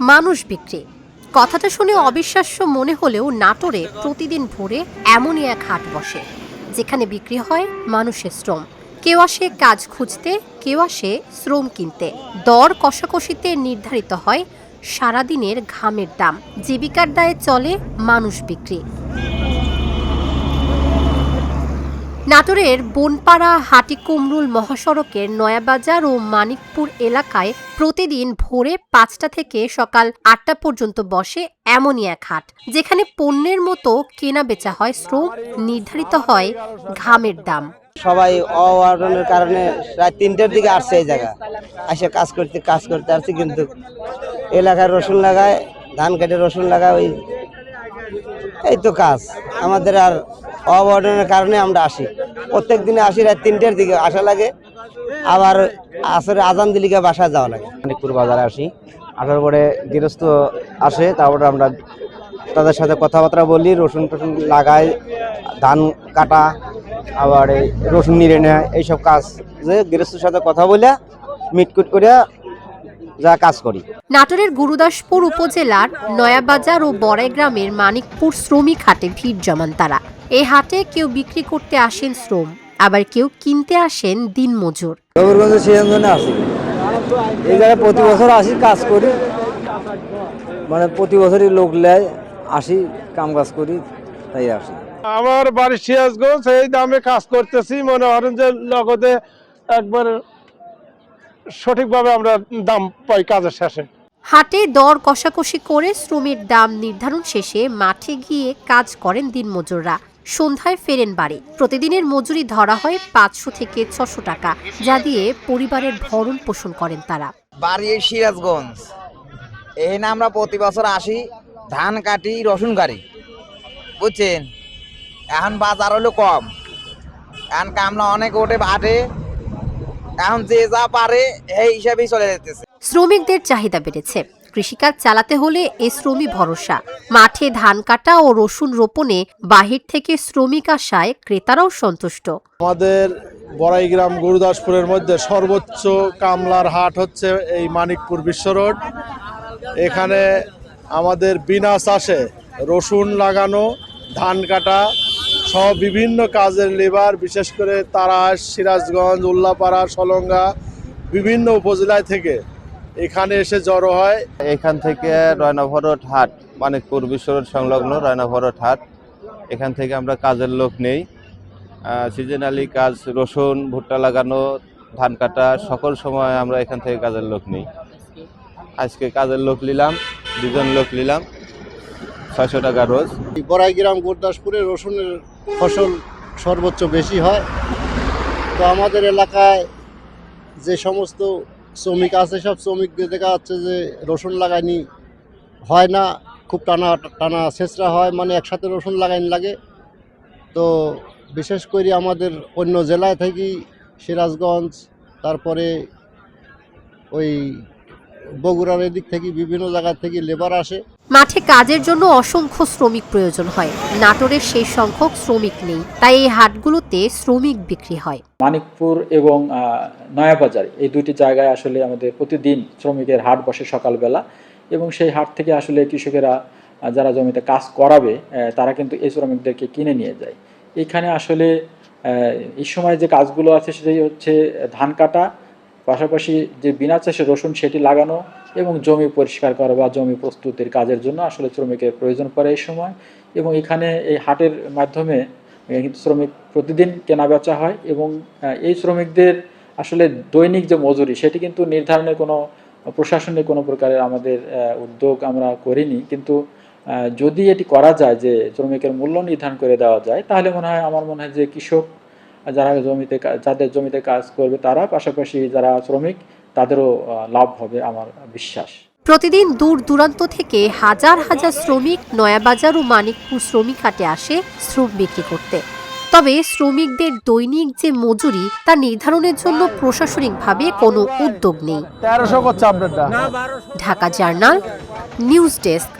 মানুষ বিক্রি। কথাটা শুনে অবিশ্বাস্য মনে হলেও নাটোরে প্রতিদিন ভোরে এমনই এক হাট বসে যেখানে বিক্রি হয় মানুষের শ্রম। কেউ আসে কাজ খুঁজতে, কেউ আসে শ্রম কিনতে। দর কষাকষিতে নির্ধারিত হয় সারাদিনের ঘামের দাম। জীবিকার দায়ে চলে মানুষ বিক্রি। নাটোরের বনপাড়া হাটিকুমরুল মহাসড়কের নয়াবাজার ও মানিকপুর এলাকায় প্রতিদিন ভোরে ৫টা থেকে সকাল ৮টা পর্যন্ত বসে এমনই এক হাট যেখানে পণ্যের মতো কেনা বেচা হয় শ্রম, নির্ধারিত হয় ঘামের দাম। সবাই অওয়ারনের কারণে রাত ৩টার দিকে আসছে এই জায়গা এসে কাজ করতে আসছি, কিন্তু এলাকায় রসুন লাগায়, ধান কেটে রসুন লাগায়, এই তো কাজ আমাদের। আর অওয়ারনের কারণে আমরা আসি, প্রত্যেক দিনে আসি রাত ৩টার দিকে আসা লাগে, আবার আসরে আজান দিলিকে বাসায় যাওয়া লাগে। মানিকপুর বাজারে আসি, আসার পরে গৃহস্থ আসে, তারপরে আমরা তাদের সাথে কথাবার্তা বলি, রসুন টসুন লাগাই, ধান কাটা, আবার এই রসুন নিড়ে নেয়, এইসব কাজ যে গৃহস্থের সাথে কথা বলে মিটকুট করে যা কাজ করি। নাটোরের গুরুদাসপুর উপজেলার নয়াবাজার ও বড়াই গ্রামের মানিকপুর শ্রমিক হাটে ভিড় জমান তারা। এই হাটে কেউ বিক্রি করতে আসেন শ্রম, আবার কেউ কিনতে আসেন দিনমজুর। আসি এই জায়গায় প্রতি বছর আসি, কাজ করি, মানে প্রতি বছরই লোক নেয়, আসি কাম কাজ করি, তাই আসি। আমার বাড়ি সিরাজগঞ্জ, এই দামে কাজ করতেছি, মনে করেন যে নগদে একবার সঠিকভাবে আমরা দাম পাই কাজের শেষে। হাটে দর কষাকষি করে শ্রমের দাম নির্ধারণ শেষে মাঠে গিয়ে কাজ করেন দিনমজুররা। সন্ধ্যায় ফেরেন বাড়ি। প্রতিদিনের মজুরি ধরা হয় ৫০০ থেকে ৬০০ টাকা, যা দিয়ে পরিবারের ভরণ পোষণ করেন তারা। বাড়ি সিরাজগঞ্জ, এখানে আমরা প্রতি বছর আসি, ধান কাটি, রসুন কাটি, বুঝছেন। এখন বাজার হলো কম, এখন কামলা অনেক ওঠে হাটে, এখন যে যা পারে এই হিসাবেই চলে যেতেছে। শ্রমিকদের চাহিদা বেড়েছে। কৃষিকাজ চালাতে হলে এই শ্রমই ভরসা। মাঠে ধান কাটা ও রসুন রোপণে বাহির থেকে শ্রমিক আসায় ক্রেতারাও সন্তুষ্ট। আমাদের বড়াইগ্রাম গুরুদাসপুরের মধ্যে সর্বোচ্চ কামলার হাট হচ্ছে এই মানিকপুর বিশ্ব রোড। এখানে আমাদের বিনা চাষে রসুন লাগানো, ধান কাটা সহ বিভিন্ন কাজের লেবার, বিশেষ করে তারাস, সিরাজগঞ্জ, উল্লাপাড়া, সলঙ্গা বিভিন্ন উপজেলায় থেকে এখানে এসে জড়ো হয়। এখান থেকে রয়নাভরট হাট, মানিকপুর বিশ্ব রোড সংলগ্ন রয়নাভরট হাট, এখান থেকে আমরা কাজের লোক নেই। সিজনালি কাজ, রসুন, ভুট্টা লাগানো, ধান কাটা, সকল সময় আমরা এখান থেকে কাজের লোক নেই। আজকে কাজের লোক নিলাম, 2 জন লোক নিলাম, 600 টাকা রোজ। বড়াইগ্রাম গুরুদাসপুরে রসুনের ফসল সর্বোচ্চ বেশি হয়। তো আমাদের এলাকায় যে সমস্ত শ্রমিক আছে, সব শ্রমিকদের দেখা যাচ্ছে যে রসুন লাগাইনি হয় না, খুব টানা ছেঁচড়া হয়, মানে একসাথে রসুন লাগাইনি লাগে। তো বিশেষ করে আমাদের অন্য জেলায় থেকে, সিরাজগঞ্জ, তারপরে ওই বগুড়ার এদিক থেকে বিভিন্ন জায়গা থেকে লেবার আসে। মাঠে কাজের জন্য অসংখ্য শ্রমিক প্রয়োজন হয়। নাটোরের সেই সংখ্যক শ্রমিক নেই, তাই এই হাটগুলোতে শ্রমিক বিক্রি হয়। মানিকপুর এবং নয়াবাজার, এই দুটি জায়গায় আসলে আমাদের প্রতিদিন শ্রমিকের হাট বসে সকালবেলা, এবং সেই হাট থেকে আসলে কৃষকেরা যারা জমিতে কাজ করাবে তারা কিন্তু এই শ্রমিকদেরকে কিনে নিয়ে যায়। এখানে আসলে এই সময় যে কাজগুলো আছে সেটাই হচ্ছে ধান কাটা, পাশাপাশি যে বিনা চাষে রসুন সেটি লাগানো, এবং জমি পরিষ্কার করা বা জমি প্রস্তুতির কাজের জন্য আসলে শ্রমিকের প্রয়োজন পড়ে এই সময়। এবং এখানে এই হাটের মাধ্যমে শ্রমিক প্রতিদিন কেনা বেচা হয়, এবং এই শ্রমিকদের আসলে দৈনিক যে মজুরি সেটি কিন্তু নির্ধারণের কোনো প্রশাসনিক কোনো প্রকারের আমাদের উদ্যোগ আমরা করিনি, কিন্তু যদি এটি করা যায় যে শ্রমিকের মূল্য নির্ধারণ করে দেওয়া যায়, তাহলে আমার মনে হয় যে কৃষক যাদের জমিতে কাজ করবে তারা, পাশাপাশি যারা শ্রমিক তাদেরও লাভ হবে আমার বিশ্বাস। প্রতিদিন দূর দূরান্ত থেকে হাজার হাজার শ্রমিক নয়াবাজার ও মানিকপুর শ্রমিক হাটে আসে শ্রম বিক্রি করতে। তবে শ্রমিকদের দৈনিক যে মজুরি তা নির্ধারণের জন্য প্রশাসনিকভাবে কোনো উদ্যোগ নেই। তেরোশো করছে আপনারটা। Dhaka journal, news desk.